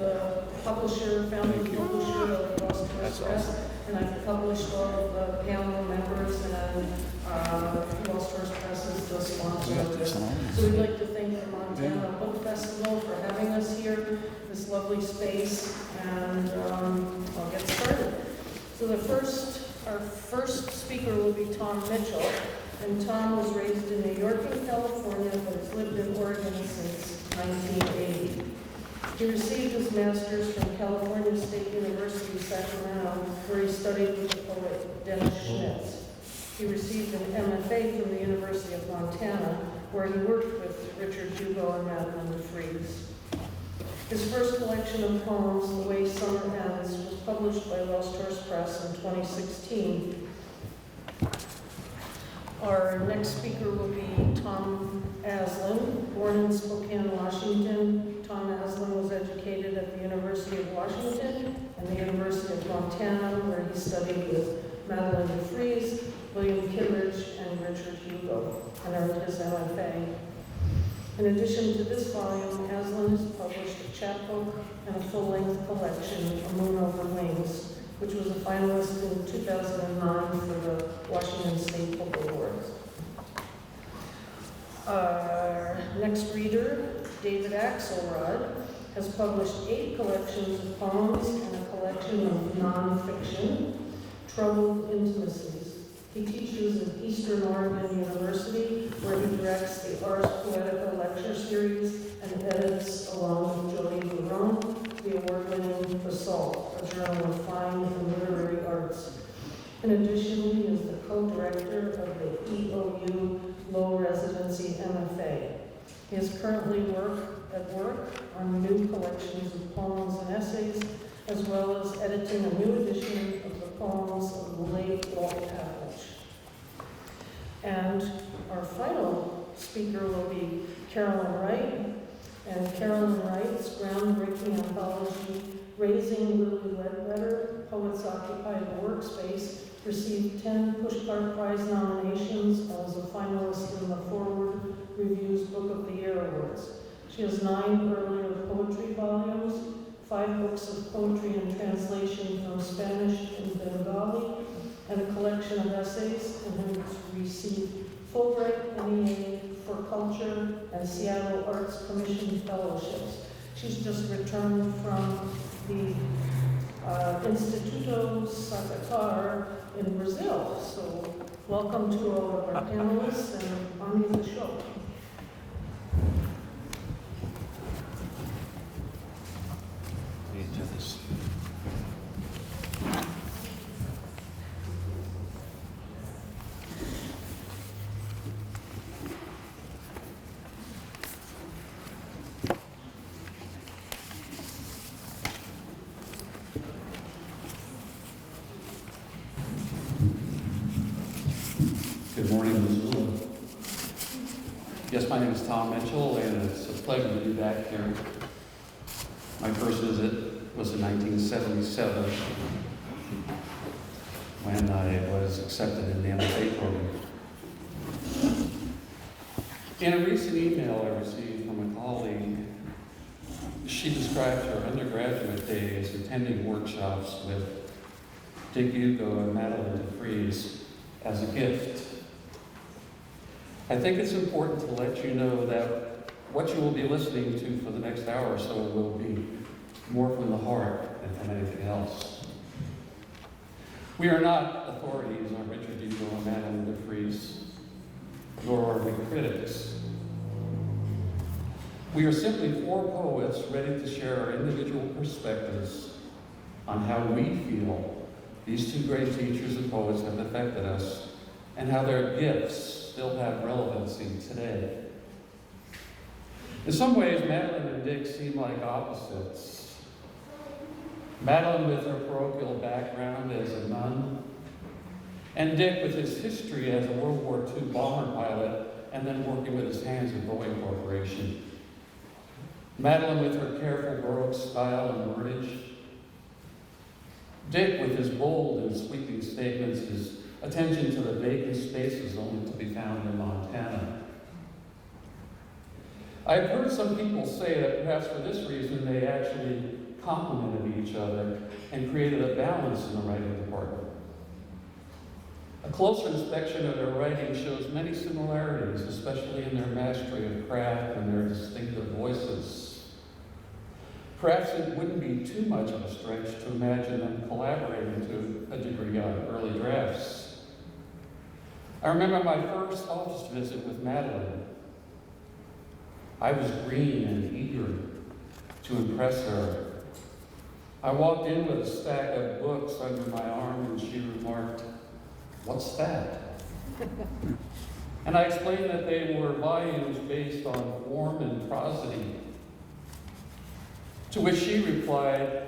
the publisher, founding publisher of Lost Tourist Press, and I've published all of the panel members, and Lost Tourist Press is the sponsor of this. So we'd like to thank the Montana Book Festival for having us here, this lovely space, and I'll get started. So our first speaker will be Tom Mitchell, and Tom was raised in New York and California, but has lived in Oregon since 1980. He received his master's from California State University, Sacramento, where he studied with the poet Dennis Schmitz. He received an MFA from the University of Montana, where he worked with Richard Hugo and Madeline de Vries. His first collection of poems, The Way Summer Ends, was published by Lost Horse Press in 2016. Our next speaker will be Tom Aslan, born in Spokane, Washington. Tom Aslan was educated at the University of Washington and the University of Montana, where he studied with Madeline de Vries, William Kittredge, and Richard Hugo, and earned his MFA. In addition to this volume, Aslan has published a chapbook and a full-length collection, A Moon Over Wings, which was a finalist in 2009 for the Washington State Book Awards. Our next reader, David Axelrod, has published 8 collections of poems and a collection of nonfiction, Troubled Intimacies. He teaches at Eastern Oregon University, where he directs the Ars Poetica lecture series and edits, along with Joey Barone, the award-winning Basalt, a journal of fine and literary arts. In addition, he is the co-director of the EOU Low Residency MFA. He is currently at work on new collections of poems and essays, as well as editing a new edition of the poems of the late Walt Pavlich. And our final speaker will be Carolyn Wright. And Carolyn Wright's groundbreaking anthology, Raising Lily Ledbetter, Poets Occupy the Workspace, received 10 Pushcart Prize nominations and was a finalist in the Forward Review's Book of the Year Awards. She has 9 earlier poetry volumes, 5 books of poetry in translation from Spanish and Bengali, and a collection of essays, and has received Fulbright, NEA for Culture, and Seattle Arts Commission fellowships. She's just returned from the Instituto Sacatar in Brazil. So welcome to all of our panelists, and on to the show. Good morning, Missoula. Yes, my name is Tom Mitchell, and it's a pleasure to be back here. My first visit was in 1977, when I was accepted in the MFA program. In a recent email I received from a colleague, she described her undergraduate days attending workshops with Dick Hugo and Madeline de Vries as a gift. I think it's important to let you know that what you will be listening to for the next hour or so will be more from the heart than from anything else. We are not authorities on Richard Hugo and Madeline de Vries, nor are we critics. We are simply 4 poets ready to share our individual perspectives on how we feel these 2 great teachers and poets have affected us, and how their gifts still have relevancy today. In some ways, Madeline and Dick seem like opposites. Madeline with her parochial background as a nun, and Dick with his history as a World War II bomber pilot and then working with his hands at Boeing Corporation. Madeline with her careful Baroque style and wordage. Dick with his bold and sweeping statements, his attention to the vacant spaces only to be found in Montana. I've heard some people say that perhaps for this reason they actually complemented each other and created a balance in the writing department. A closer inspection of their writing shows many similarities, especially in their mastery of craft and their distinctive voices. Perhaps it wouldn't be too much of a stretch to imagine them collaborating to a degree on early drafts. I remember my first office visit with Madeline. I was green and eager to impress her. I walked in with a stack of books under my arm and she remarked, "What's that?" And I explained that they were volumes based on form and prosody. To which she replied,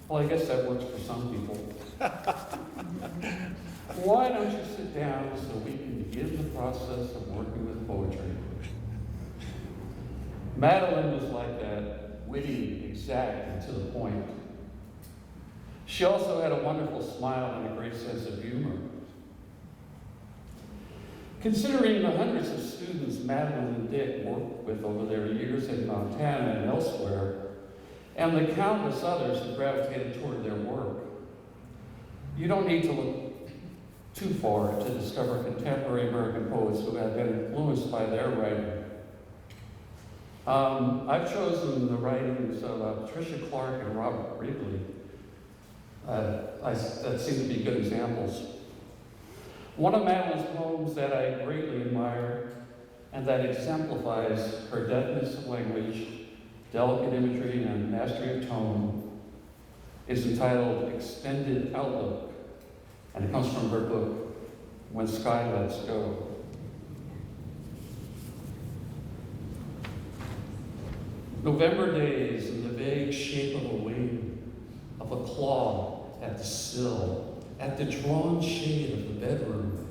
"Well, I guess that works for some people. Why don't you sit down so we can begin the process of working with poetry?" Madeline was like that, witty, exact, and to the point. She also had a wonderful smile and a great sense of humor. Considering the hundreds of students Madeline and Dick worked with over their years in Montana and elsewhere, and the countless others who gravitated toward their work, you don't need to look too far to discover contemporary American poets who have been influenced by their writing. I've chosen the writings of Patricia Clark and Robert Wrigley. That seem to be good examples. One of Madeline's poems that I greatly admire and that exemplifies her deftness of language, delicate imagery, and mastery of tone is entitled Extended Outlook, and it comes from her book, When Sky Lets Go. November days in the vague shape of a wing, of a claw at the sill, at the drawn shade of the bedroom,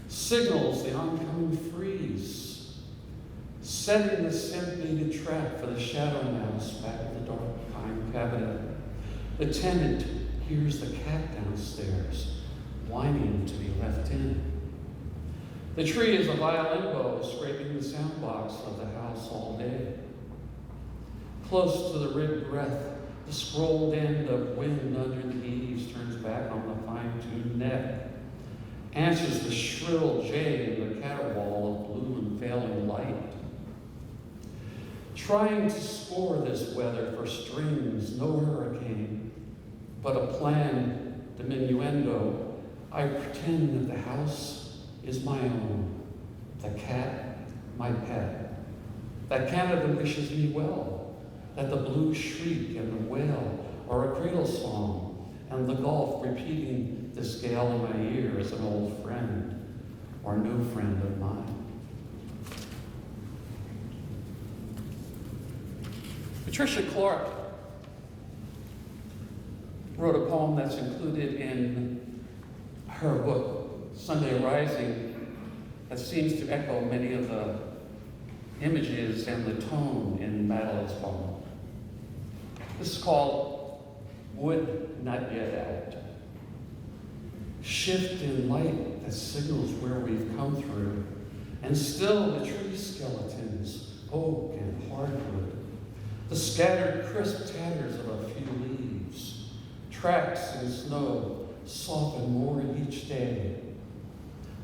signals the oncoming freeze, setting the scent-beaded trap for the shadow mouse back in the dark pine cabinet. The tenant hears the cat downstairs, whining to be left in. The tree is a violin bow scraping the soundbox of the house all day. Close to the ribbed breath, the scrolled end of wind under the eaves turns back on the fine-tuned neck, answers the shrill jay in the caterwaul of blue and failing light. Trying to score this weather for strings, no hurricane, but a planned diminuendo, I pretend that the house is my own, the cat my pet, that Canada wishes me well, that the blue shriek and the wail are a cradle song, and the Gulf repeating this gale in my ear as an old friend or no friend of mine. Patricia Clark wrote a poem that's included in her book, Sunday Rising, that seems to echo many of the images and the tone in Madeline's poem. This is called Wood Not Yet Out. Shift in light that signals where we've come through, and still the tree skeletons, oak and hardwood, the scattered crisp tatters of a few leaves, tracks in snow soften more each day.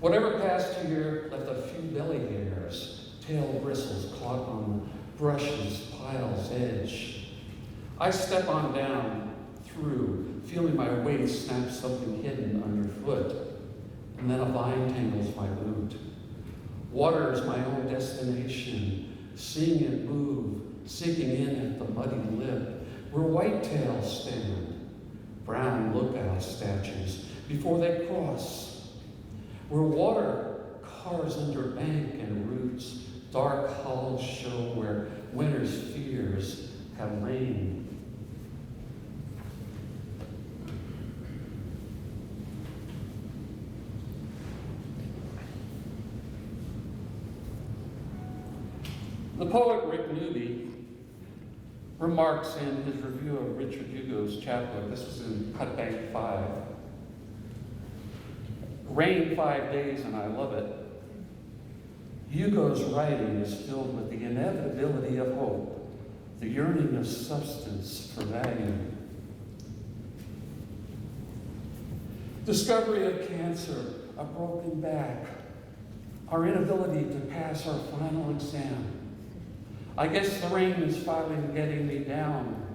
Whatever passed here left a few belly hairs, tail bristles caught on the brush's pile's edge. I step on down through, feeling my weight snap something hidden underfoot, and then a vine tangles my boot. Water is my own destination, seeing it move, sinking in at the muddy lip, where whitetails stand, brown lookout statues before they cross, where water carves under bank and roots, dark hollows show where winter's fears have lain. The poet Rick Newby remarks in his review of Richard Hugo's chapbook, this was in Cutbank 5, "Rain 5 days and I love it. Hugo's writing is filled with the inevitability of hope, the yearning of substance for value. Discovery of cancer, a broken back, our inability to pass our final exam. I guess the rain is finally getting me down.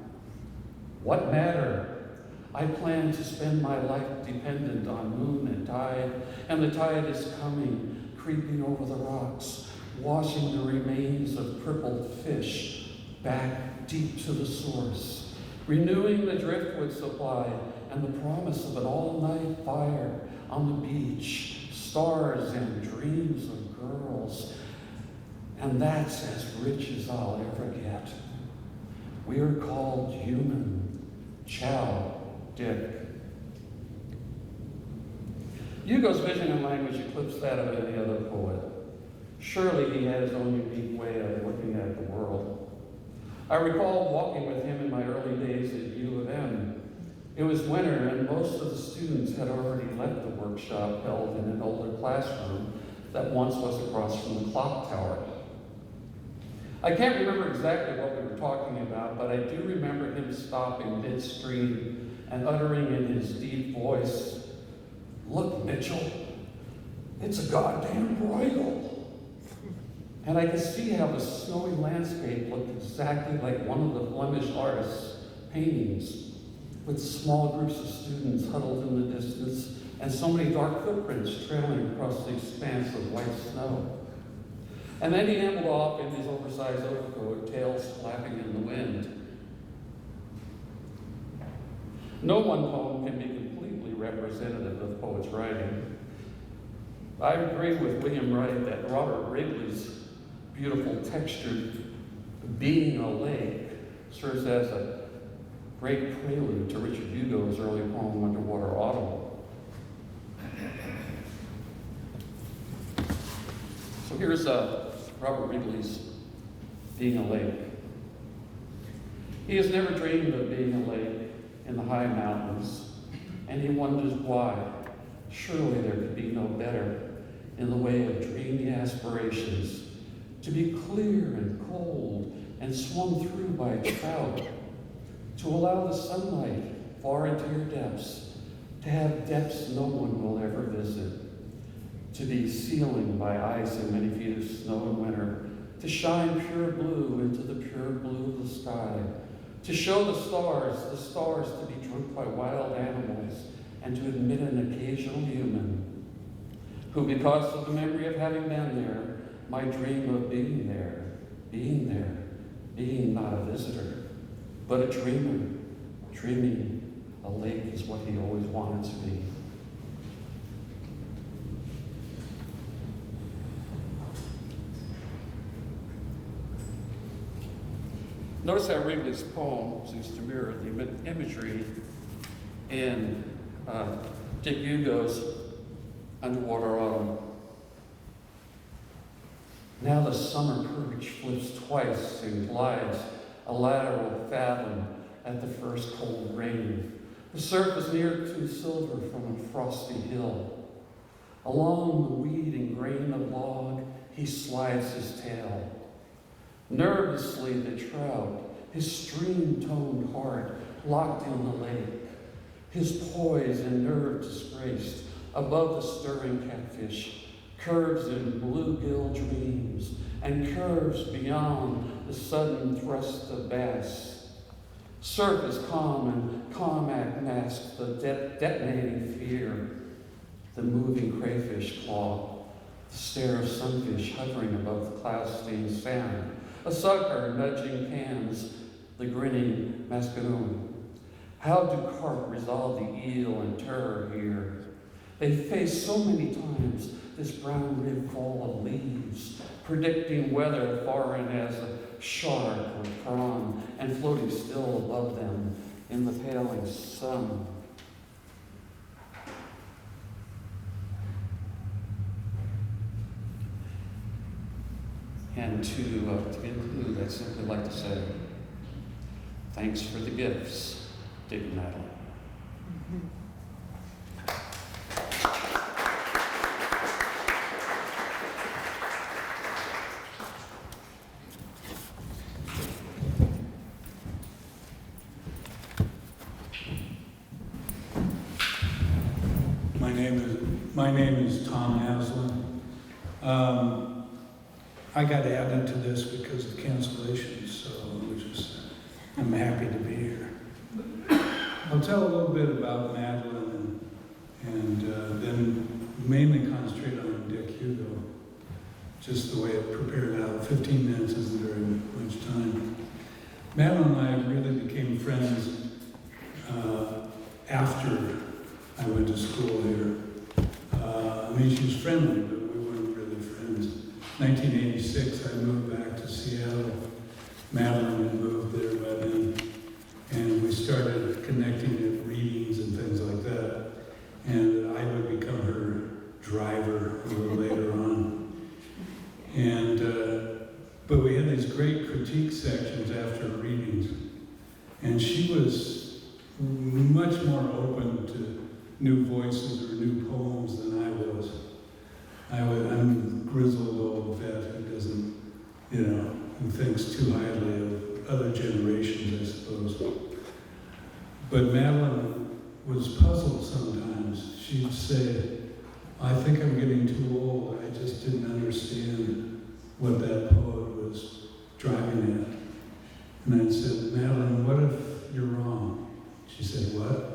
What matter? I plan to spend my life dependent on moon and the tide is coming, creeping over the rocks, washing the remains of crippled fish back deep to the source, renewing the driftwood supply and the promise of an all-night fire on the beach, stars and dreams of girls. And that's as rich as I'll ever get. We are called human. Ciao, Dick. Hugo's vision and language eclipsed that of any other poet. Surely he had his own unique way of looking at the world. I recall walking with him in my early days at U of M. It was winter and most of the students had already left the workshop held in an older classroom that once was across from the clock tower. I can't remember exactly what we were talking about, but I do remember him stopping midstream and uttering in his deep voice, "Look, Mitchell, it's a goddamn bridal." And I could see how the snowy landscape looked exactly like one of the Flemish artist's paintings, with small groups of students huddled in the distance and so many dark footprints trailing across the expanse of white snow. And then he ambled off in his oversized overcoat, tails flapping in the wind. No one poem can be completely representative of the poet's writing. I agree with William Wright that Robert Wrigley's beautiful textured Being a Lake serves as a great prelude to Richard Hugo's early poem, Underwater Autumn. So here's Robert Wrigley's Being a Lake. He has never dreamed of being a lake in the high mountains, and he wonders why. Surely there could be no better in the way of dreamy aspirations, to be clear and cold and swum through by trout, to allow the sunlight far into your depths, to have depths no one will ever visit, to be sealing by ice and many feet of snow in winter, to shine pure blue into the pure blue of the sky, to show the stars to be drunk by wild animals, and to admit an occasional human who, because of the memory of having been there, might dream of being there, being not a visitor, but a dreamer, dreaming a lake is what he always wanted to be. Notice how Wrigley's poem seems to mirror the imagery in Dick Hugo's Underwater Autumn. Now the summer perch flips twice and glides a lateral fathom at the first cold rain. The surf is near to silver from a frosty hill. Along the weed and grain of log, he slides his tail. Nervously the trout, his stream-toned heart locked in the lake, his poise and nerve disgraced above the stirring catfish, curves in bluegill dreams, and curves beyond the sudden thrust of bass. Surf is calm, and calm act masks the detonating fear, the moving crayfish claw, the stare of sunfish hovering above the cloud-stained sand, a sucker nudging cans, the grinning mascaroon. How do carp resolve the eel and terror here? They face so many times this brown rib fall of leaves, predicting weather foreign as a shark or prawn, and floating still above them in the paling sun. And to conclude, I'd simply like to say, thanks for the gifts, Dick and Natalie. name is Tom Haslin. I got added to this because of cancellations, so I'm happy to be here. I'll tell a little bit about Madeline and then mainly concentrate on Dick Hugo, just the way it prepared out. 15 minutes isn't very much time. Madeline and I really became friends after I went to school here. She was friendly, but we weren't really friends. 1986, I moved back to Seattle. Madeline had moved there by then, and we started connecting at readings and things like that. And I would become her driver a little later on. And but we had these great critique sections after readings, and she was much more open to new voices or new poems than I was. I'm a grizzled old vet who doesn't, who thinks too highly of other generations, I suppose. But Madeline was puzzled sometimes. She'd say, I think I'm getting too old. I just didn't understand what that poet was driving at. And I said, Madeline, what if you're wrong? She said, what?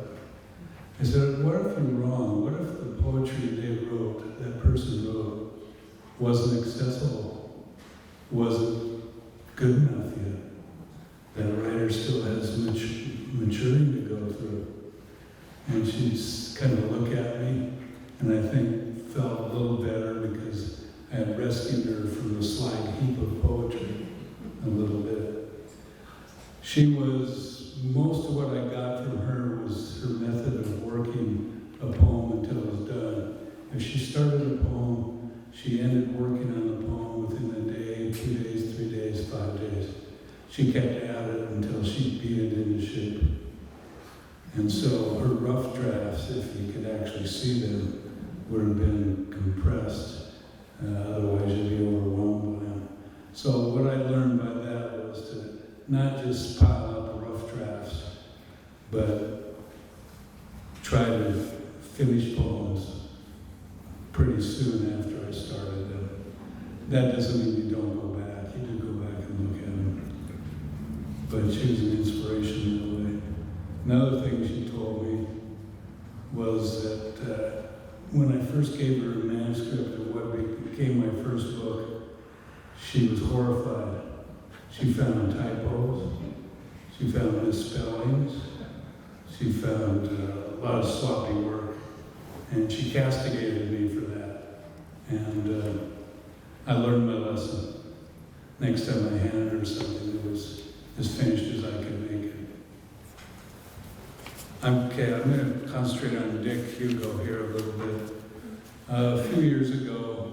I said, what if you're wrong? What if the poetry they wrote, that person wrote, wasn't accessible, wasn't good enough yet? That writer still has much maturing to go through. And she'd kind of look at me, and I think felt a little better because I had rescued her from the slag heap of poetry a little bit. Most of what I got from her was her method of working a poem until it was done. If she started a poem, she ended working on the poem within a day, 2 days, 3 days, 5 days. She kept at it until she beat it into shape. And so her rough drafts, if you could actually see them, would have been compressed. Otherwise you'd be overwhelmed by them. So what I learned by that was to not just pile up rough drafts, but try to finish poems pretty soon after I started them. That doesn't mean you don't go back. You do go back and look at them. But she was an inspiration in a way. Another thing she told me was that when I first gave her a manuscript of what became my first book, she was horrified. She found typos, she found misspellings, she found a lot of sloppy work, and she castigated me for that. And I learned my lesson. Next time I handed her something that was as finished as I could make it. I'm going to concentrate on Dick Hugo here a little bit. A few years ago,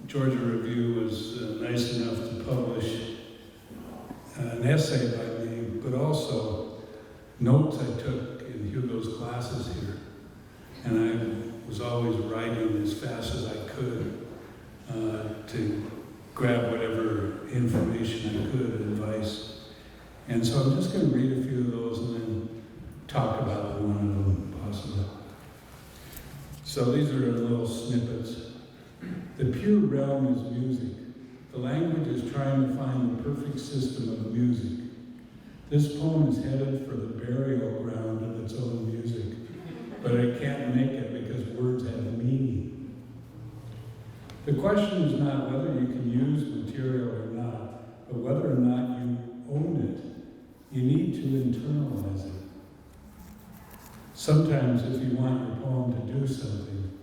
Georgia Review was nice enough to publish an essay by me, but also notes I took in Hugo's classes here. And I was always writing as fast as I could to grab whatever information I could, advice. And so I'm just going to read a few of those and then talk about one of them, possibly. So these are little snippets. The pure realm is music. The language is trying to find the perfect system of music. This poem is headed for the burial ground of its own music, but it can't make it because words have meaning. The question is not whether you can use material or not, but whether or not you own it. You need to internalize it. Sometimes if you want your poem to do something,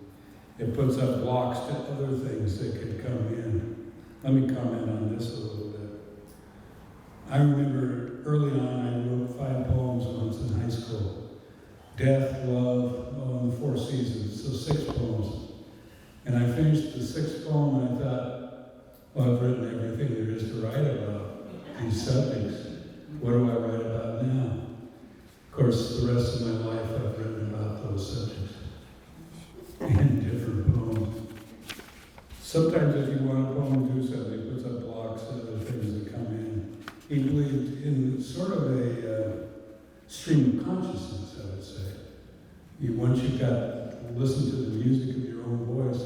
it puts up blocks to other things that could come in. Let me comment on this a little bit. I remember early on I wrote 5 poems once in high school. Death, love, and the 4 seasons, so 6 poems. And I finished the 6th poem and I thought, well, I've written everything there is to write about these subjects. What do I write about now? Of course, the rest of my life I've written about those subjects in different poems. Sometimes if you want a poem to do something, it puts up blocks of other things that come in. He believed in sort of a stream of consciousness, I would say. Once you've got listen to the music of your own voice,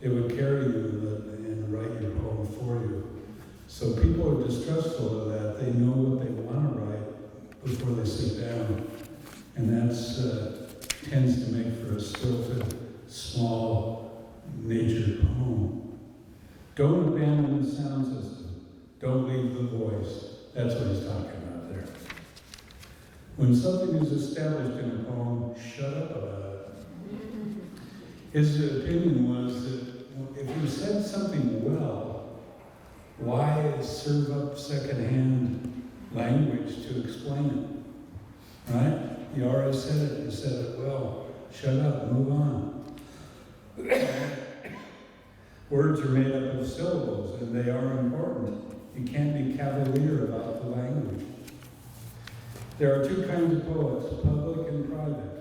it would carry you and write your poem for you. So people are distrustful of that. They know what they want to write before they sit down. And that tends to make for a stilted, small, natured poem. Don't abandon the sound system. Don't leave the voice. That's what he's talking about there. When something is established in a poem, shut up about it. His opinion was that if you said something well, why serve up secondhand language to explain it? Right? You already said it, you said it well. Shut up, move on. Words are made up of syllables, and they are important. You can't be cavalier about the language. There are two kinds of poets, public and private.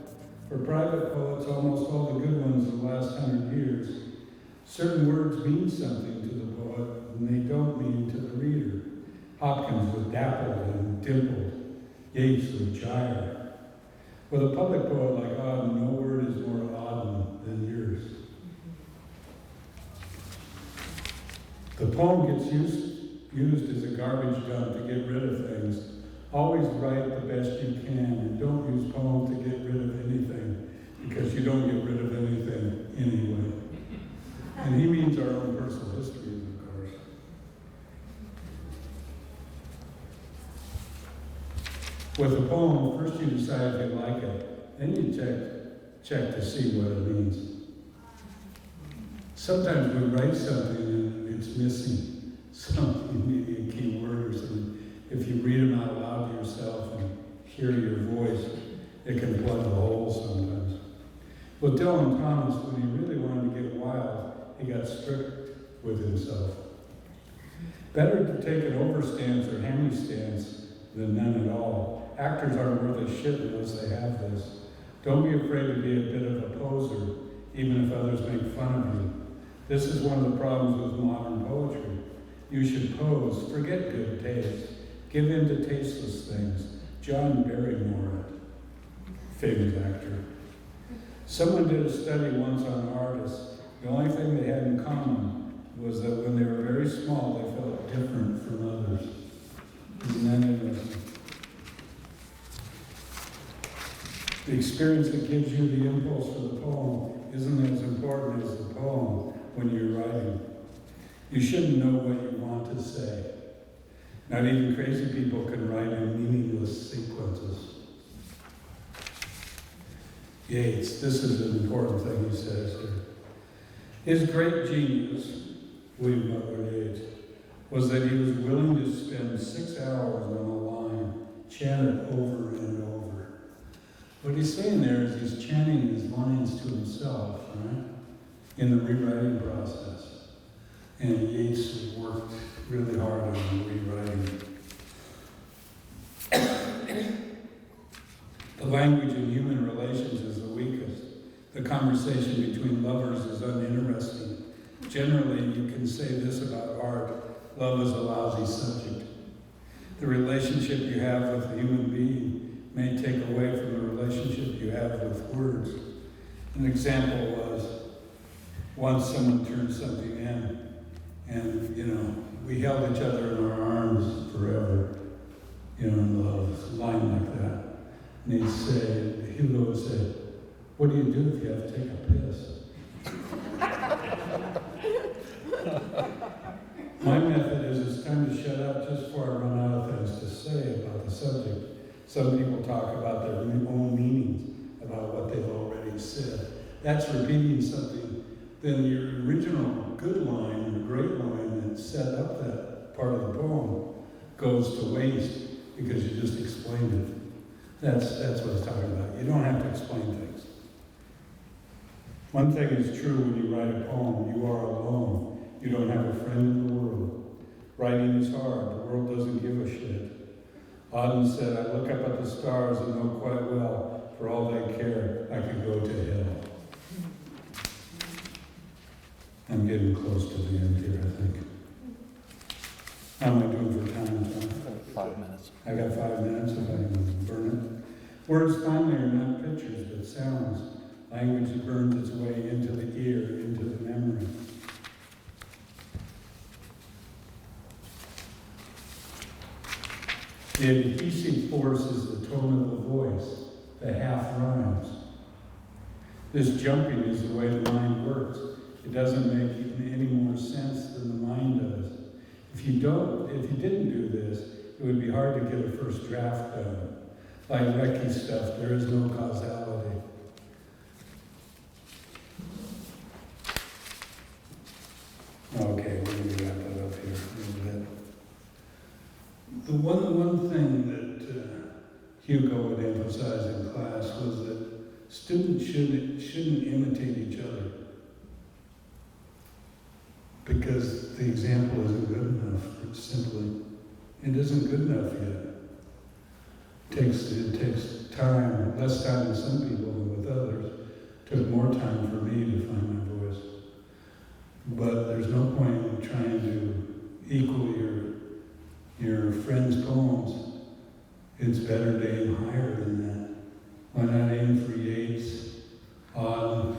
For private poets, almost all the good ones of the last 100 years, certain words mean something to the poet, and they don't mean to the reader. Hopkins with dappled and dimpled, Yeats with gyre. With a public poet like Auden, no word is more Auden than yours. The poem gets used as a garbage dump to get rid of things. Always write the best you can, and don't use poems to get rid of anything, because you don't get rid of anything anyway. And he means our own personal histories, of course. With a poem, first you decide if you like it, then you check to see what it means. Sometimes we write something and it's missing something, maybe a key word or something. If you read them out loud to yourself and hear your voice, it can plug the hole sometimes. Well, Dylan Thomas, when he really wanted to get wild, he got strict with himself. Better to take an overstance or hammy stance than none at all. Actors aren't worth a shit unless they have this. Don't be afraid to be a bit of a poser, even if others make fun of you. This is one of the problems with modern poetry. You should pose, forget good taste. Give in to tasteless things. John Barrymore, famous actor. Someone did a study once on artists. The only thing they had in common was that when they were very small, they felt different from others. Isn't that interesting? The experience that gives you the impulse for the poem isn't as important as the poem when you're writing. You shouldn't know what you want to say. Not even crazy people can write in meaningless sequences. Yeats, this is an important thing he says here. His great genius, William Butler Yeats, was that he was willing to spend 6 hours on a line, chant it over and over. What he's saying there is he's chanting his lines to himself, right? In the rewriting process. And Yeats worked really hard on rewriting. The language in human relations is the weakest. The conversation between lovers is uninteresting. Generally, you can say this about art: love is a lousy subject. The relationship you have with a human being may take away from the relationship you have with words. An example was, once someone turned something in, and, we held each other in our arms forever, in love, a line like that. And he'd say, Hugo would say, what do you do if you have to take a piss? My method is it's time to shut up just before I run out of things to say about the subject. Some people talk about their own meanings, about what they've already said. That's repeating something. Then your original good line, your great line that set up that part of the poem goes to waste because you just explained it. That's what he's talking about. You don't have to explain things. One thing is true when you write a poem, you are alone. You don't have a friend in the world. Writing is hard. The world doesn't give a shit. Auden said, I look up at the stars and know quite well, for all they care, I could go to hell. I'm getting close to the end here, I think. How am I doing for time, John? 5 minutes. I got 5 minutes if I can burn it. Words finally are not pictures, but sounds. language that burns its way into the ear, into the memory. The adhesive force is the tone of the voice, the half rhymes. This jumping is the way the mind works. It doesn't make any more sense than the mind does. If you didn't do this, it would be hard to get a first draft done. Like Recce stuff, there is no causality. Okay, we're going to wrap it up here a little bit. The one thing that Hugo would emphasize in class was that students shouldn't imitate each other, because the example isn't good enough. It's simply, it isn't good enough yet. It takes time, less time with some people than with others. It took more time for me to find my voice. But there's no point in trying to equal your friend's poems. It's better to aim higher than that. Why not aim for Yeats, Auden,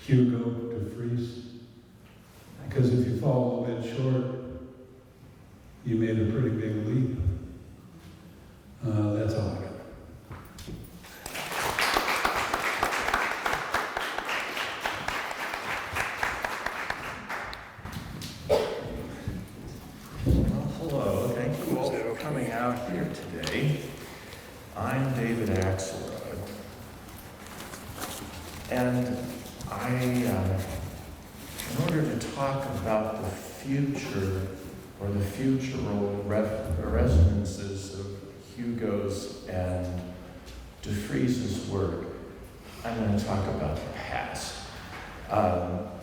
Hugo, De Vries? Because if you fall a bit short, you made a pretty big leap. That's all I got. Well, hello. Thank you all for coming out here today. I'm David Axelrod, and in order to talk about the future or the futural resonances of Hugo's and De Vries's work, I'm going to talk about the past,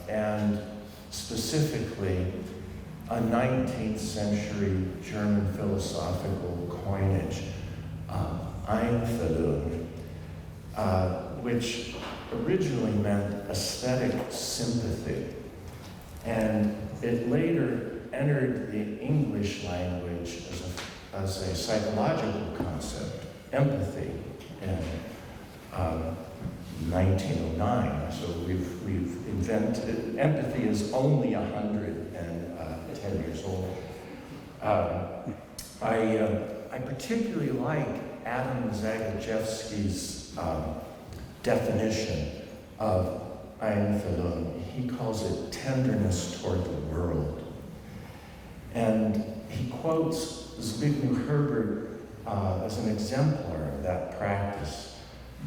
and specifically a 19th century German philosophical coinage, Einfühlung, which originally meant aesthetic sympathy, and it later entered the English language as a psychological concept, empathy, in 1909. So we've invented, empathy is only 110 years old. I particularly like Adam Zagajewski's definition of Einfühlung. He calls it tenderness toward the world. And he quotes Zbigniew Herbert as an exemplar of that practice.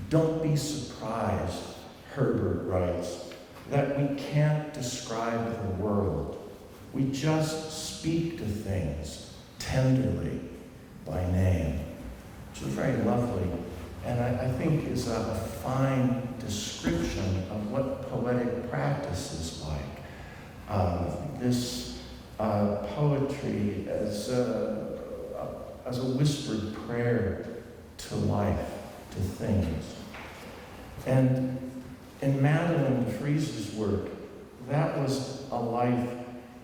Don't be surprised, Herbert writes, that we can't describe the world. We just speak to things tenderly by name, which is very lovely, and I think is a fine description of what poetic practice is like. This poetry as a whispered prayer to life, to things. And in Madeline De Vries's work, that was a life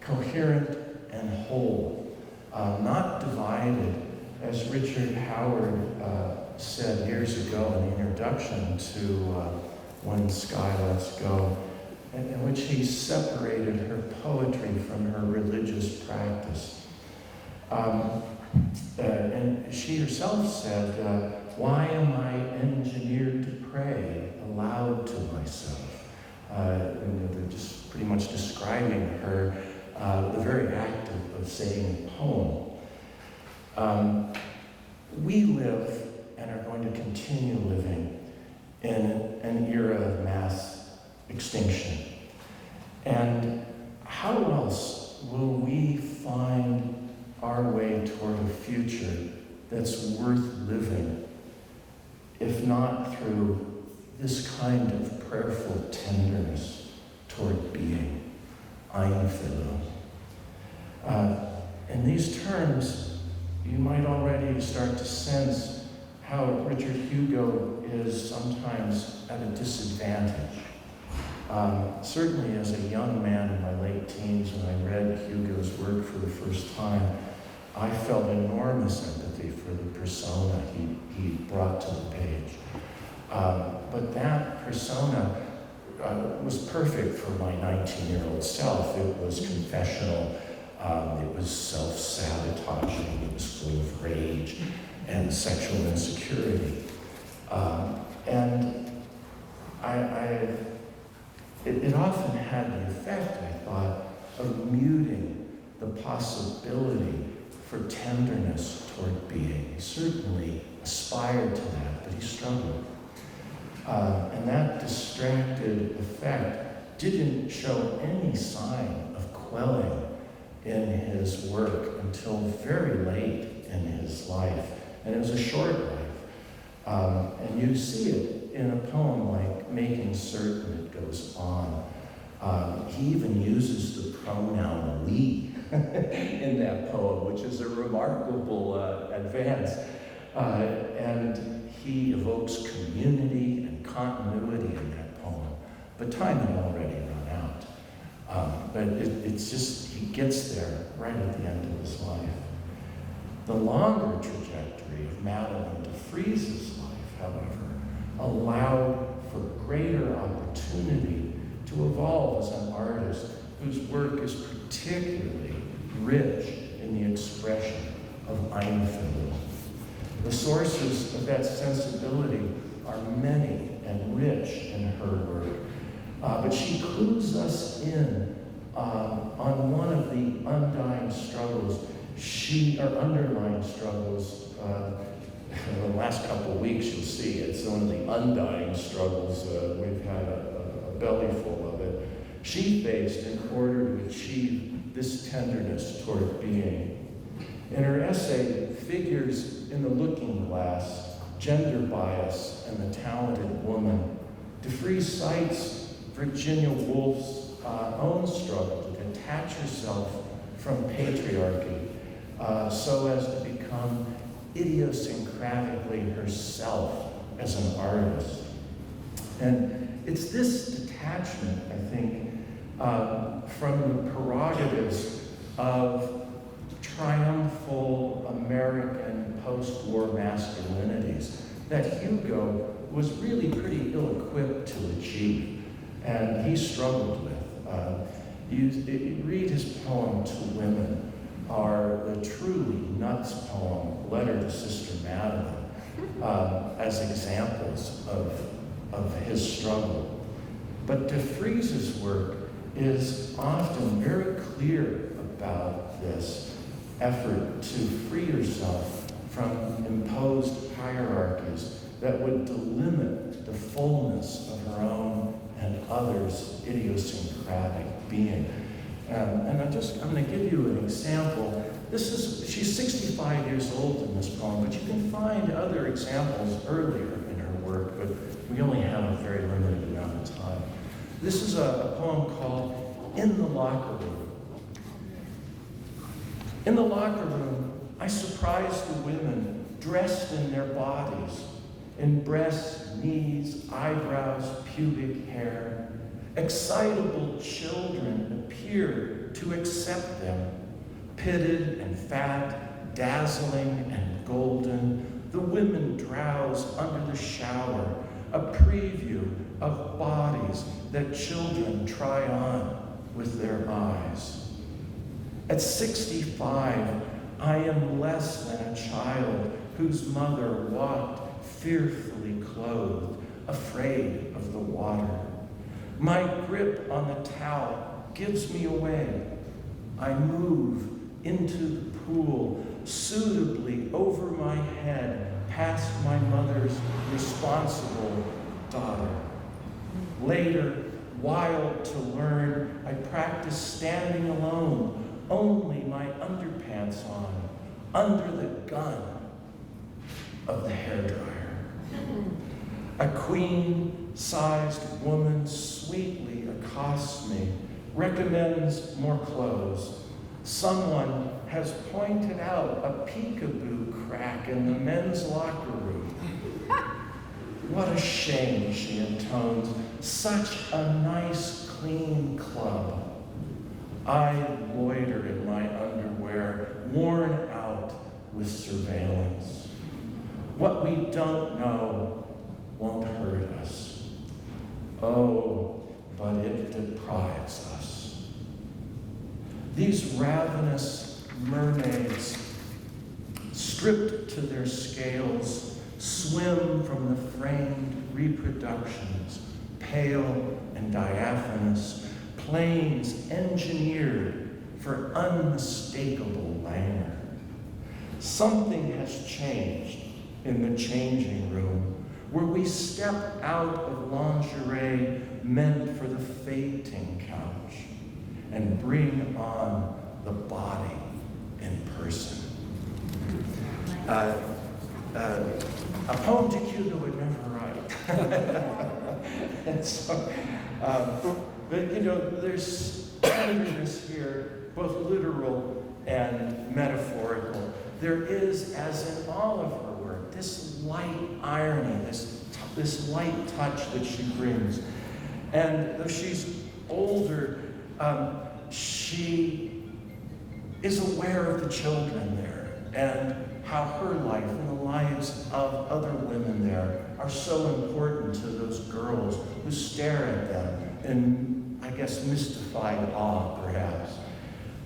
coherent and whole, not divided, as Richard Howard said years ago in the introduction to When the Sky Lets Go, in which he separated her poetry from her religious practice. And she herself said, why am I engineered to pray aloud to myself? And they're just pretty much describing her, the very act of saying a poem. We live and are going to continue living in an era of mass extinction. And how else will we find our way toward a future that's worth living, if not through this kind of prayerful tenderness toward being, Einfühlung? In these terms, you might already start to sense how Richard Hugo is sometimes at a disadvantage. Certainly as a young man in my late teens, when I read Hugo's work for the first time, I felt enormous empathy for the persona he brought to the page. But that persona was perfect for my 19-year-old self. It was confessional, it was self-sabotaging, it was full of rage and sexual insecurity. And it often had the effect, I thought, of muting the possibility for tenderness toward being. He certainly aspired to that, but he struggled. And that distracted effect didn't show any sign of quelling in his work until very late in his life. And it was a short life. And you see it in a poem like Making Certain It Goes On. He even uses the pronoun we in that poem, which is a remarkable advance. And he evokes community and continuity in that poem. But time had already run out. But it's just, he gets there right at the end of his life. The longer trajectory of Madeline de Vries's life, however, allowed for greater opportunity to evolve as an artist whose work is particularly rich in the expression of Einfühlung. The sources of that sensibility are many and rich in her work, but she clues us in on one of the undying struggles, or underlying struggles. In the last couple of weeks, you'll see it's one of the undying struggles. We've had a belly full of it. She faced in order to achieve this tenderness toward being. In her essay, Figures in the Looking Glass, Gender Bias and the Talented Woman, de Vries cites Virginia Woolf's own struggle to detach herself from patriarchy so as to become idiosyncratically herself as an artist. And it's this detachment, I think, from the prerogatives of triumphal American post-war masculinities that Hugo was really pretty ill-equipped to achieve, and he struggled with. You read his poem To Women, or the truly nuts poem, Letter to Sister Madeline, as examples of his struggle. But de Vries's work is often very clear about this effort to free yourself from imposed hierarchies that would delimit the fullness of her own and others' idiosyncratic being. And I'm going to give you an example. She's 65 years old in this poem, but you can find other examples earlier in her work, but we only have a very limited amount of time. This is a poem called In the Locker Room. In the locker room, I surprised the women dressed in their bodies, in breasts, knees, eyebrows, pubic hair. Excitable children appear to accept them, pitted and fat, dazzling and golden. The women drowse under the shower, a preview of bodies that children try on with their eyes. At 65, I am less than a child whose mother walked fearfully clothed, afraid of the water. My grip on the towel gives me away. I move into the pool, suitably over my head, past my mother's responsible daughter. Later, wild to learn, I practice standing alone, only my underpants on, under the gun of the hairdryer. A queen-sized woman sweetly accosts me, recommends more clothes. Someone has pointed out a peekaboo crack in the men's locker room. What a shame, she intones. Such a nice, clean club. I loiter in my underwear, worn out with surveillance. What we don't know won't hurt us. Oh, but it deprives us. These ravenous mermaids, stripped to their scales, swim from the framed reproductions, pale and diaphanous, planes engineered for unmistakable languor. Something has changed in the changing room, where we step out of lingerie meant for the fainting couch and bring on the body in person. A poem to Cuba would never write. And so, but you know, there's tenderness here, both literal and metaphorical. There is, as in all of her work, this light irony, this light touch that she brings. And though she's older, she is aware of the children there and how her life and the lives of other women there are so important to those girls who stare at them in, I guess, mystified awe, perhaps.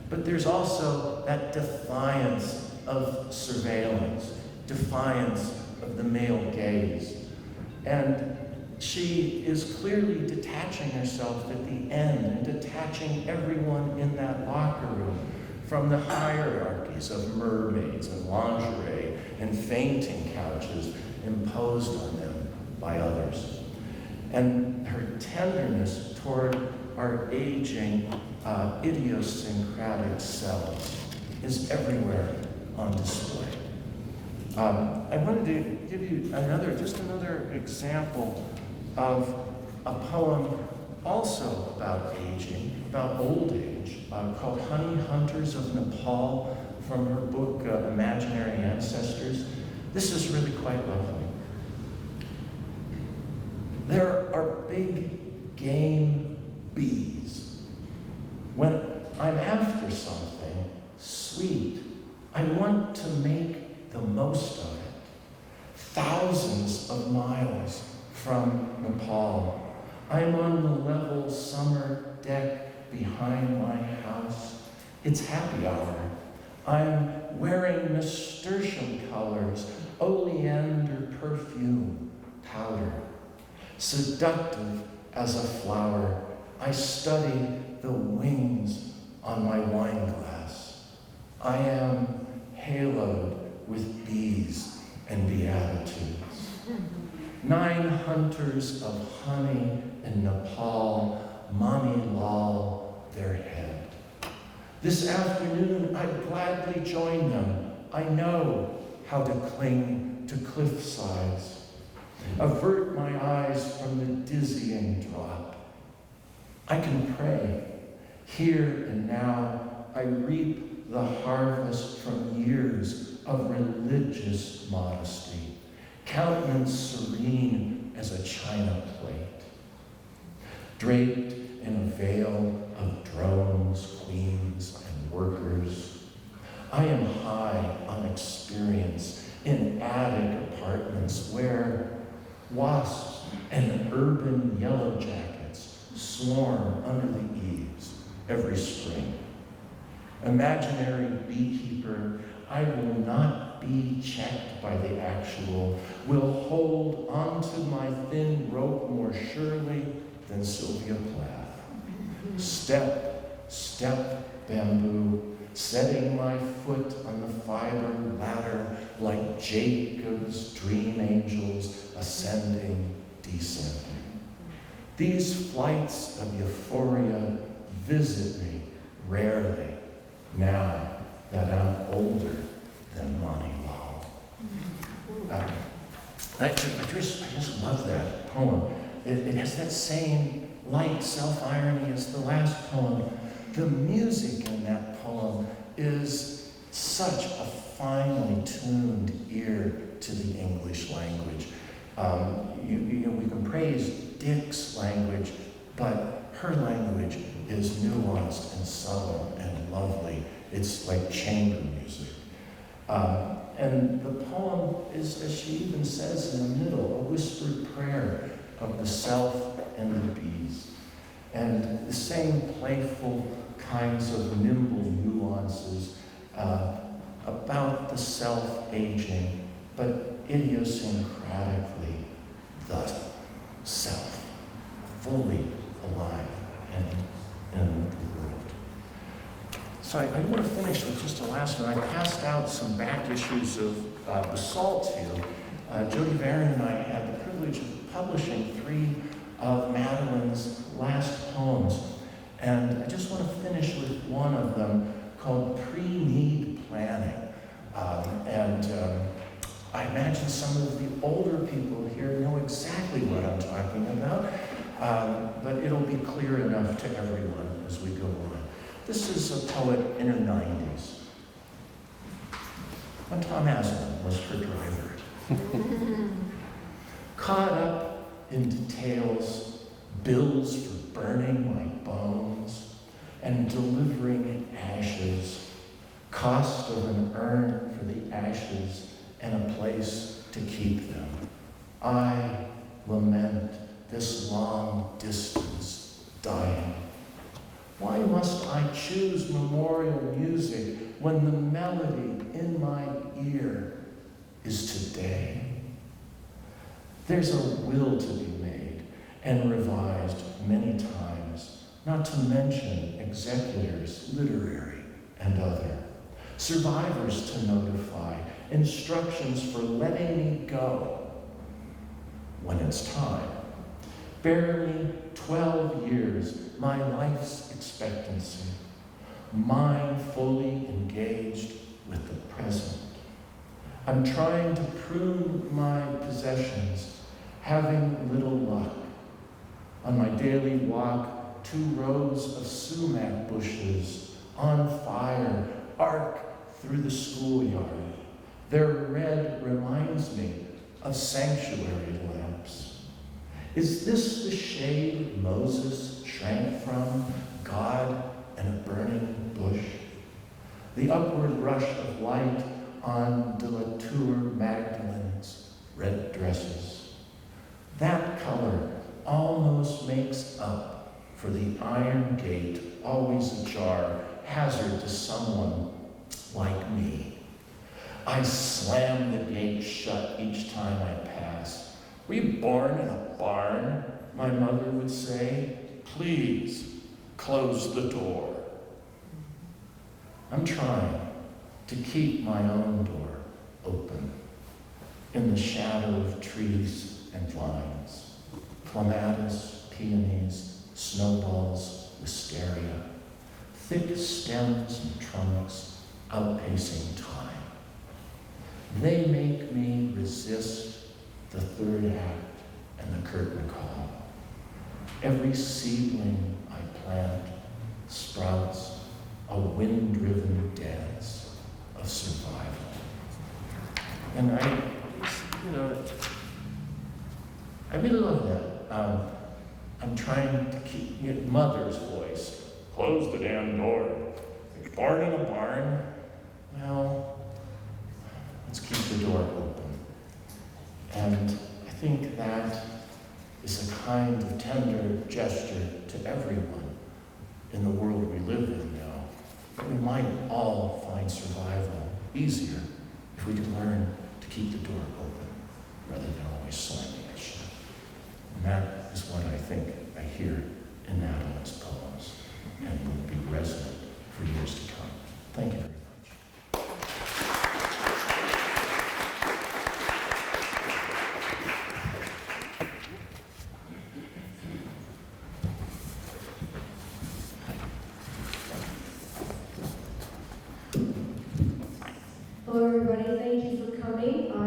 But there's also that defiance of surveillance, defiance of the male gaze. And she is clearly detaching herself at the end and detaching everyone in that locker room from the hierarchies of mermaids and lingerie and fainting couches imposed on them by others. And her tenderness toward our aging, idiosyncratic selves is everywhere on display. I wanted to give you another example of a poem also about aging, about old age, called Honey Hunters of Nepal, from her book Imaginary Ancestors. This is really quite lovely. There are big game bees. When I'm after something sweet, I want to make the most of it. Thousands of miles from Nepal, I'm on the level summer deck behind my house. It's happy hour. I'm wearing nasturtium colors, oleander perfume, powder. Seductive as a flower, I study the wings on my wine glass. I am haloed with bees and beatitudes. 9 hunters of honey in Nepal, Mani Lal their head. This afternoon I'd gladly join them. I know how to cling to cliff sides, avert my eyes from the dizzying drop. I can pray. Here and now I reap the harvest from years of religious modesty, countenance serene as a china plate. Draped in a veil of drones, queens, and workers, I am high on experience in attic apartments where wasps and urban yellow jackets swarm under the eaves every spring. Imaginary beekeeper, I will not be checked by the actual, will hold onto my thin rope more surely than Sylvia Plath. Step, step, bamboo, setting my foot on the fiber ladder like Jacob's dream angels ascending, descending. These flights of euphoria visit me rarely now that I'm older than Mani Lal. I just love that poem. It has that same light self-irony as the last poem. The music in that poem is such a finely tuned ear to the English language. We can praise Dick's language, but her language is nuanced and subtle and lovely. It's like chamber music. And the poem is, as she even says in the middle, a whispered prayer of the self and the bees. And the same playful kinds of nimble nuances about the self-aging, but idiosyncratically the self, fully alive in the world. So I want to finish with just a last one. I passed out some back issues of Basalt Hill. Jody Varon and I had the privilege of publishing 3 of Madeline's last poems. And I just want to finish with one of them called Pre-Need Planning. I imagine some of the older people here know exactly what I'm talking about, but it'll be clear enough to everyone as we go on. This is a poet in her 90s, when Tom Aslan was her driver. Caught up in details, bills for burning my bones, and delivering ashes, cost of an urn for the ashes, and a place to keep them. I lament this long distance dying. Why must I choose memorial music when the melody in my ear is today? There's a will to be made and revised many times, not to mention executors, literary and other, survivors to notify, instructions for letting me go when it's time. Barely 12 years, my life's expectancy, mine fully engaged with the present. I'm trying to prune my possessions, having little luck. On my daily walk, 2 rows of sumac bushes on fire arc through the schoolyard. Their red reminds me of sanctuary lamps. Is this the shade Moses shrank from, God and a burning bush? The upward rush of light on de la Tour Magdalene's red dresses. That color almost makes up for the iron gate, always ajar, hazard to someone like me. I slam the gate shut each time I pass. Were you born in a barn? My mother would say. Please, close the door. I'm trying to keep my own door open in the shadow of trees and vines, clematis, peonies, snowballs, wisteria, thick stems and trunks outpacing time. They make me resist the 3rd act and the curtain call. Every seedling I plant sprouts a wind-driven dance of survival. And I really love that. I'm trying to keep mother's voice. Close the damn door. You're born in a barn. Well, let's keep the door open. And I think that is a kind of tender gesture to everyone in the world we live in now. But we might all find survival easier if we could learn to keep the door open rather than always slamming it shut. And that is what I think I hear in Madeline's poems and will be resonant for years to come. Thank you very much. Hello, everybody. Thank you for coming. I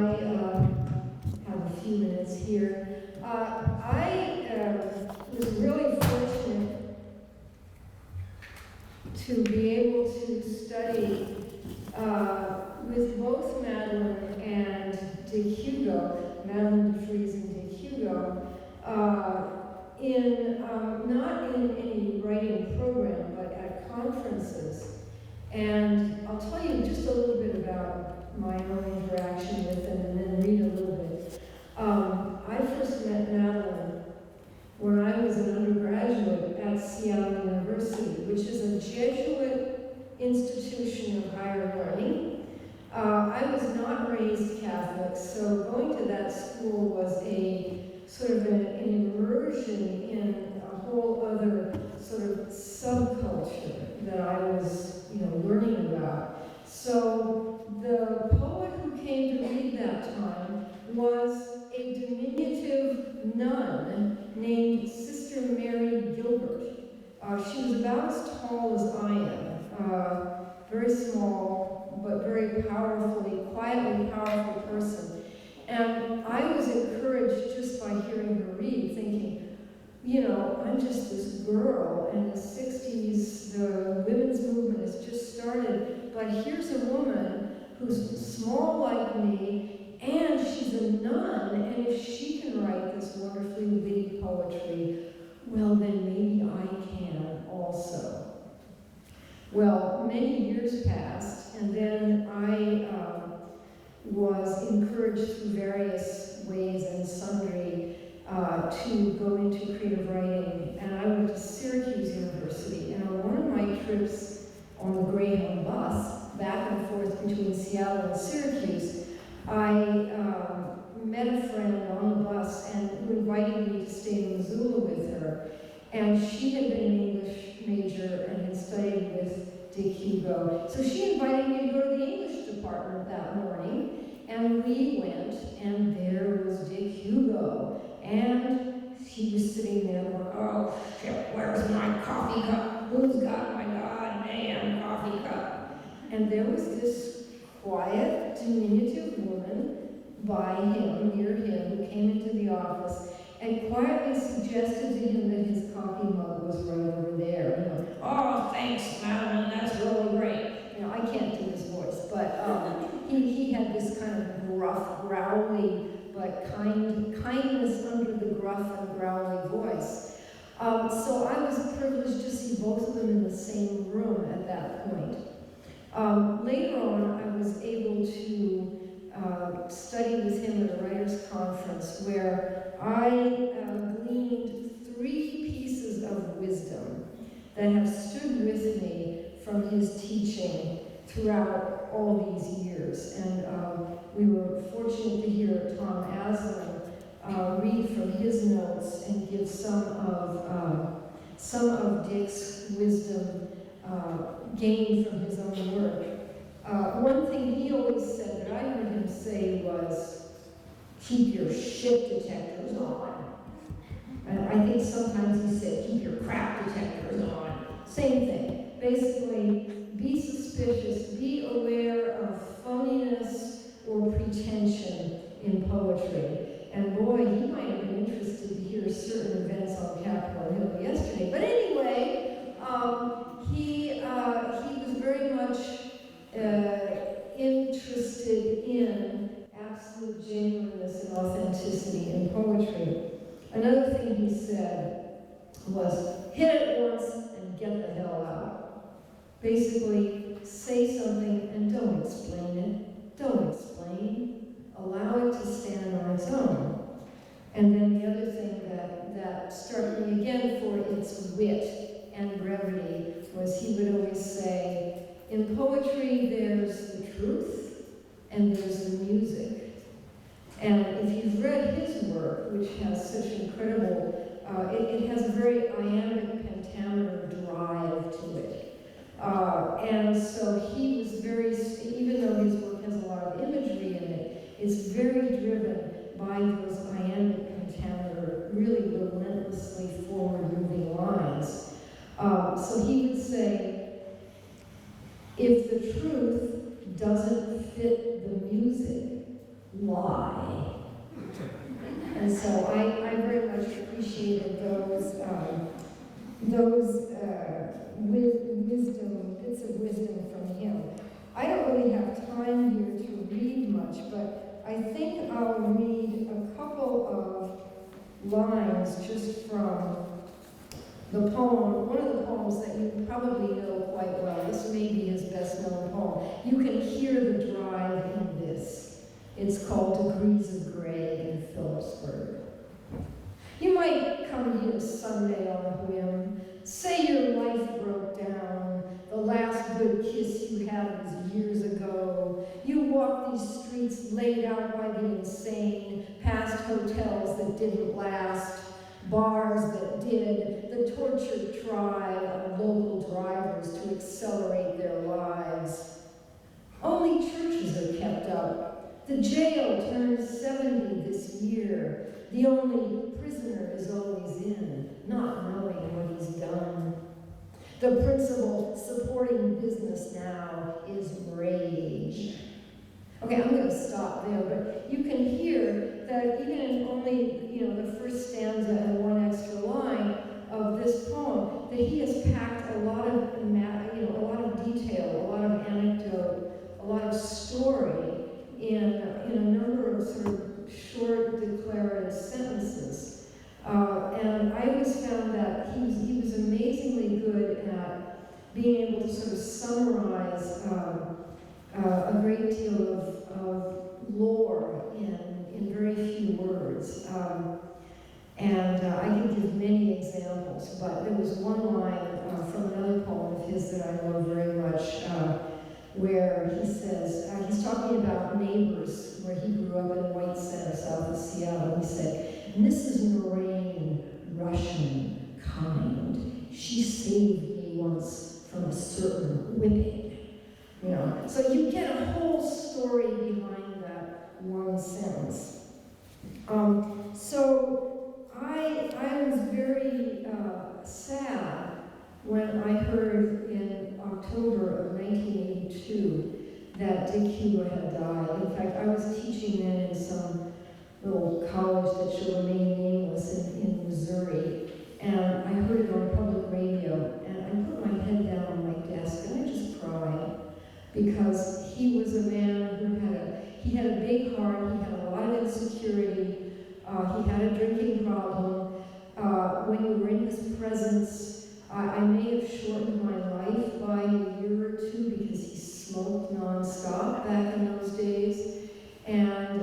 have a few minutes here. I was really fortunate to be able to study with both Madeline and de Hugo, Madeline de Vries and de Hugo, not in any writing program, but at conferences. And I'll tell you just a little bit about my own interaction with them and then read a little bit. I first met Madeline when I was an undergraduate at institution of higher learning. I was not raised Catholic, so going to that school was a sort of an immersion in a whole other sort of subculture that I was, learning about. So the poet who came to read that time was a diminutive nun named Sister Mary Gilbert. She was about as tall as I am, very small, but very quietly powerful person. And I was encouraged just by hearing her read, thinking, I'm just this girl, in the 60s, the women's movement has just started, but here's a woman who's small like me, and she's a nun, and if she can write this wonderfully witty poetry, well, then maybe I can also. Well, many years passed, and then I was encouraged through various ways and sundry to go into creative writing, and I went to Syracuse University, and on one of my trips on the Greyhound bus, back and forth between Seattle and Syracuse, I met a friend on the bus and who invited me to stay in Missoula with her, and she had been an English major and had studied with Dick Hugo. So she invited me to go to the English department that morning, and we went, and there was Dick Hugo. And he was sitting there going, oh shit, where's my coffee cup? Who's got my goddamn coffee cup? And there was this quiet, diminutive woman by him, near him, who came into the office and quietly suggested to him that his coffee mug was right over there. Oh, thanks, Madeline, that's really great. I can't do his voice, but he had this kind of gruff, growly, but kindness under the gruff and growly voice. So I was privileged to see both of them in the same room at that point. Later on, I was able to study with him at a writers' conference where I gleaned 3 pieces of wisdom that have stood with me from his teaching throughout all these years. And we were fortunate to hear Tom Aslan read from his notes and give some of Dick's wisdom gained from his own work. One thing he always said that I heard him say was, keep your shit detectors on. And I think sometimes he said, keep your crap detectors on. Same thing. Basically, be suspicious, be aware of phoniness or pretension in poetry. And boy, he might have been interested to hear certain events on Capitol Hill yesterday. But anyway, he was very much interested in absolute genuineness and authenticity in poetry. Another thing he said was, hit it once and get the hell out. Basically, say something and don't explain it. Don't explain. Allow it to stand on its own. And then the other thing that struck me again for its wit and brevity was he would always say, in poetry there's the truth and there's the music. And if you've read his work, which has such incredible, it has a very iambic pentameter drive to it. And so he was very, even though his work has a lot of imagery in it, it's very driven by those iambic pentameter, really relentlessly forward-moving lines. So he would say, if the truth doesn't fit the music, lie. And so I very much appreciated those bits of wisdom from him. I don't really have time here to read much, but I think I'll read a couple of lines just from the poem, one of the poems that you probably know quite well. This may be his best known poem. You can hear the drive in this. It's called Degrees of Gray in Phillipsburg. You might come here Sunday on a whim, say your life broke down, the last good kiss you had was years ago. You walk these streets laid out by the insane, past hotels that didn't last, bars that did, the tortured tribe of local drivers to accelerate their lives. Only churches are kept up. The jail turns 70 this year. The only prisoner is always in, not knowing what he's done. The principal supporting business now is rage. Okay, I'm going to stop there, but you can hear that even in only, the first stanza and one extra line of this poem, that he has packed a lot of, a lot of detail, a lot of anecdote, a lot of story in a number of sort of short declarative sentences. And I always found that he was amazingly good at being able to sort of summarize a great deal of lore in very few words. And I can give many examples, but there was one line from another poem of his that I love very much, where he says, he's talking about Neighbors, where he grew up in White Center, south of Seattle. He said, Mrs. Noreen, Russian, kind, she saved me once from a certain whipping. So you get a whole story behind that one sentence. So I was very sad when I heard in October of 1982 that Dick Huber had died. In fact, I was teaching then in some little college that should remain nameless in Missouri, and I heard it on public radio, and I put my head down on my desk and I just cried, because he was a man who had a big heart, he had a lot of insecurity, he had a drinking problem. When you were in his presence, I may have shortened my life by a year or two because he smoked nonstop back in those days. And,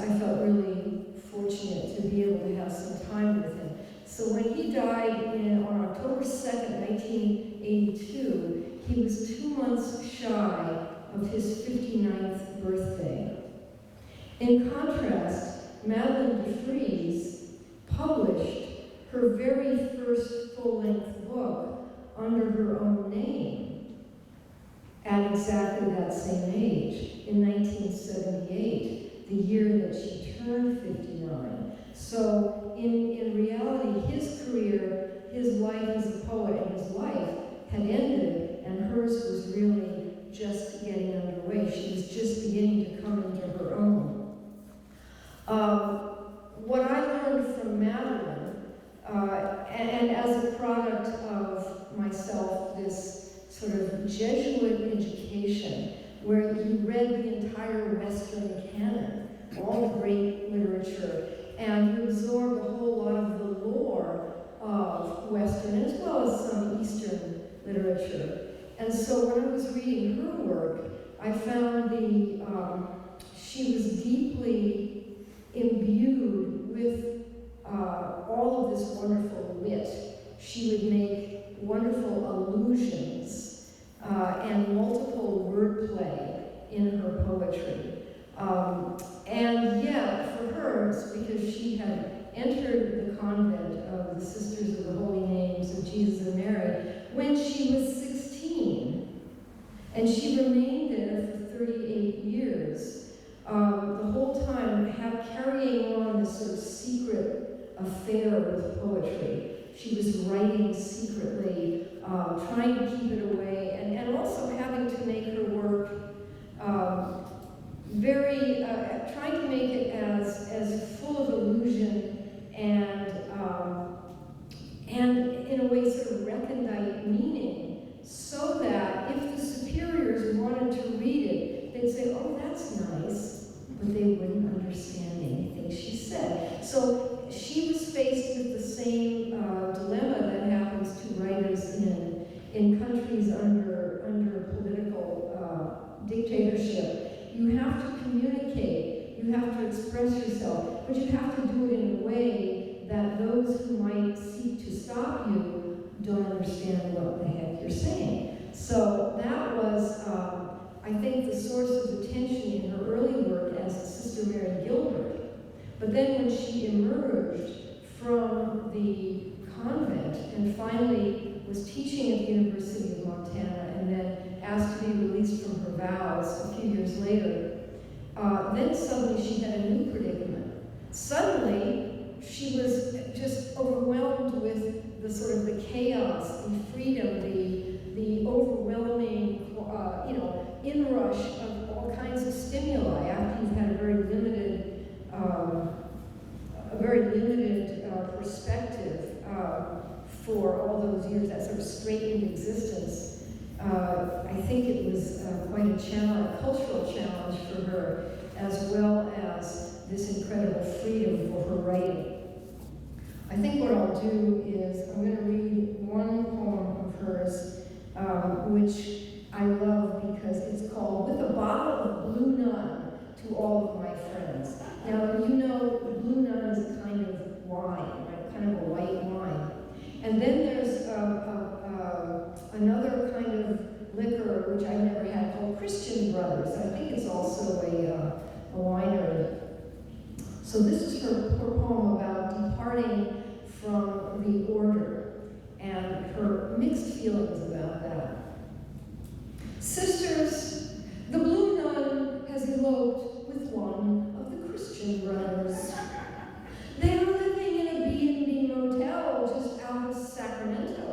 I felt really fortunate to be able to have some time with him. So when he died on October 2nd, 1982, he was 2 months shy of his 59th birthday. In contrast, Madeleine DeFries published her very first full-length book under her own name at exactly that same age, in 1978, the year that she turned 59. So in reality, his career, his life as a poet and his life had ended, and hers was really just getting underway. She was just beginning to come into her own. What I learned from Madeleine, and as a product of myself, this sort of Jesuit education, where you read the entire Western canon, all great literature, and you absorbed a whole lot of the lore of Western as well as some Eastern literature. And so when I was reading her work, I found she was deeply imbued with all of this wonderful wit. She would make wonderful allusions and multiple wordplay in her poetry. And yet, for her, it's because she had entered the convent of the Sisters of the Holy Names of Jesus and Mary when she was 16. And she remained there for 38 years. The whole time carrying on this sort of secret affair with poetry. She was writing secretly, trying to keep it away, and also having to make her work trying to make it as full of illusion and in a way sort of recondite meaning, so that if the superiors wanted to read it, they'd say, oh, that's nice, but they wouldn't understand anything she said. So she was faced with the same dilemma that happens to writers in countries under political dictatorship. You have to communicate, you have to express yourself, but you have to do it in a way that those who might seek to stop you don't understand what the heck you're saying. So that was, I think, the source of the tension in her early work as Sister Mary Gilbert. But then when she emerged from the convent and finally was teaching at the University of Montana and then asked to be released from her vows a few years later, then suddenly she had a new predicament. Suddenly, she was just overwhelmed with the sort of the chaos, the freedom, the overwhelming, inrush of all kinds of stimuli after you've had a very limited perspective for all those years, that sort of straitened existence. I think it was quite a challenge, a cultural challenge for her, as well as this incredible freedom for her writing. I think what I'll do is I'm going to read one poem of hers, which I love because it's called With a Bottle of Blue Nun to All of My Friends. Now, you know, Blue Nun is a kind of wine, right? Kind of a white wine. And then there's another kind of liquor, which I've never had, called Christian Brothers. I think it's also a winery. So this is her poem about departing from the order and her mixed feelings about that. Sisters, the Blue Nun has eloped with one of the Christian Brothers. They are living in a B&B motel just out of Sacramento.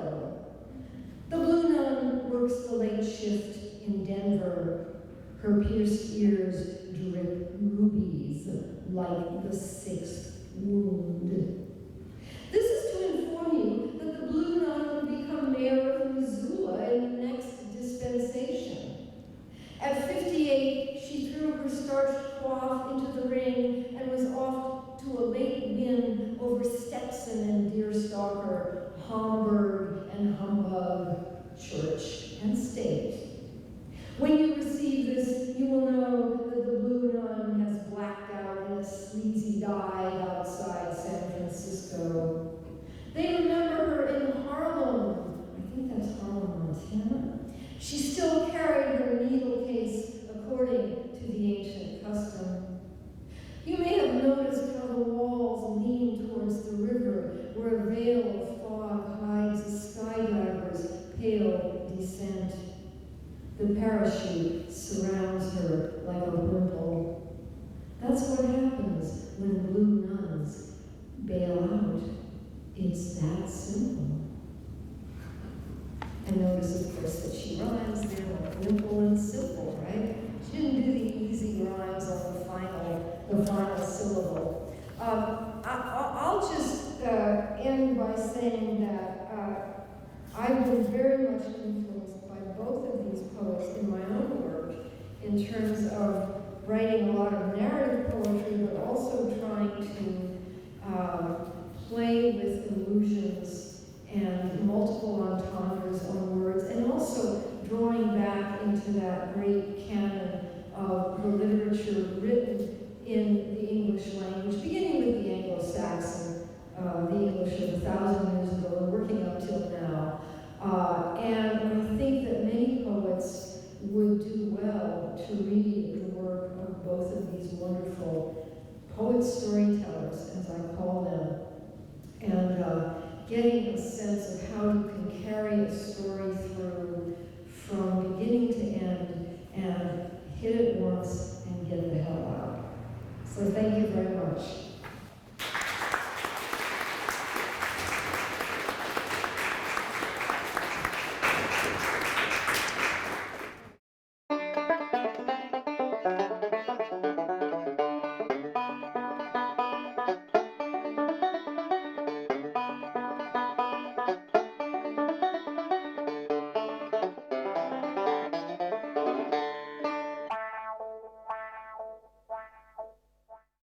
The Blue Nun works the late shift in Denver. Her pierced ears drip rubies like the sixth wound. This is to inform you that the Blue Nun will become mayor of Missoula in the next dispensation. At 58, she threw her starched coif into the ring and was off to a late win over Stetson and Deerstalker, Homburg and Humbug, church and state. When you receive this, you will know that the Blue Nun has blacked out in a sleazy dive outside San Francisco. They remember her in Harlem. I think that's Harlem, Montana. She still carried her needle case according to the ancient custom. You may have noticed how the walls lean towards the river, where a veil of fog hides the skydiver's pale descent. The parachute surrounds her like a wimple. That's what happens when Blue Nuns bail out. It's that simple. And notice, of course, that she rhymes there like wimple and simple, right? She didn't do the easy rhymes on the final syllable. I'll just end by saying that I've been very much influenced by both of these poets in my own work in terms of writing a lot of narrative poetry, but also trying to play with illusions and multiple entendres on words, and also drawing back into that great canon of the literature written in the English language, beginning with the Anglo-Saxon, the English of 1,000 years ago, and working up till now. And I think that many poets would do well to read the work of both of these wonderful poet-storytellers, as I call them, and getting a sense of how you can carry a story